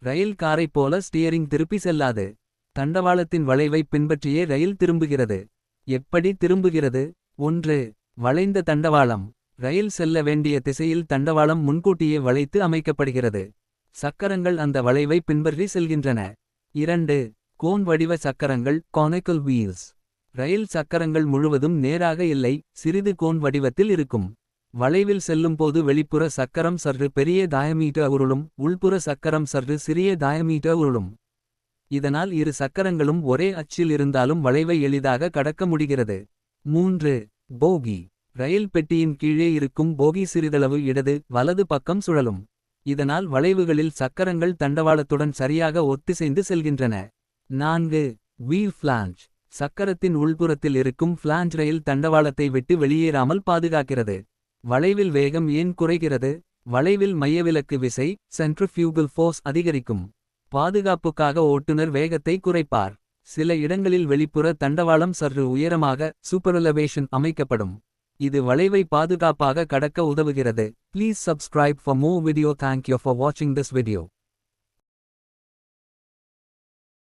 ரயில் காரைப் போல ஸ்டியரிங் திருப்பி செல்லாது. தண்டவாளத்தின் வளைவைப் பின்பற்றியே ரயில் திரும்புகிறது. எப்படி திரும்புகிறது? 1. வளைந்த தண்டவாளம். ரயில் செல்ல வேண்டிய திசையில் தண்டவாளம் முன்கூட்டியே வளைத்து அமைக்கப்படுகிறது. சக்கரங்கள் அந்த வளைவை பின்பற்றி செல்கின்றன. 2. கோன் வடிவ சக்கரங்கள் conical wheels. ரயில் சக்கரங்கள் முழுவதும் நேராக இல்லை, சிறிது கோன் வடிவத்தில் இருக்கும். வளைவில் செல்லும்போது வெளிப்புற சக்கரம் சற்று பெரிய டயமீட்டர் உருளும், உள்புற சக்கரம் சற்று சிறிய டயமீட்டர் உருளும். இதனால் இரு சக்கரங்களும் ஒரே அச்சில் இருந்தாலும் வளைவை எளிதாக கடக்க முடிகிறது. 3. போகி. ரயில் பெட்டியின் கீழே இருக்கும் போகி சிறிதளவு இடது வலது பக்கம் சுழலும். இதனால் வளைவுகளில் சக்கரங்கள் தண்டவாளத்துடன் சரியாக ஒத்திசைந்து செல்கின்றன. 4. Wheel flange. சக்கரத்தின் உள்புறத்தில் இருக்கும் ஃபிளாஞ்ச் ரயில் தண்டவாளத்தை விட்டு வெளியேறாமல் பாதுகாக்கிறது. வளைவில் வேகம் ஏன் குறைகிறது? வளைவில் மையவிலக்கு விசை சென்ட்ரிஃபியூகல் ஃபோர்ஸ் அதிகரிக்கும். பாதுகாப்புக்காக ஓட்டுநர் வேகத்தை குறைப்பார். சில இடங்களில் வெளிப்புற தண்டவாளம் சற்று உயரமாக சூப்பர்எலவேஷன் அமைக்கப்படும். இது வளைவை பாதுகாப்பாக கடக்க உதவுகிறது. Please subscribe for more video. Thank you for watching this video.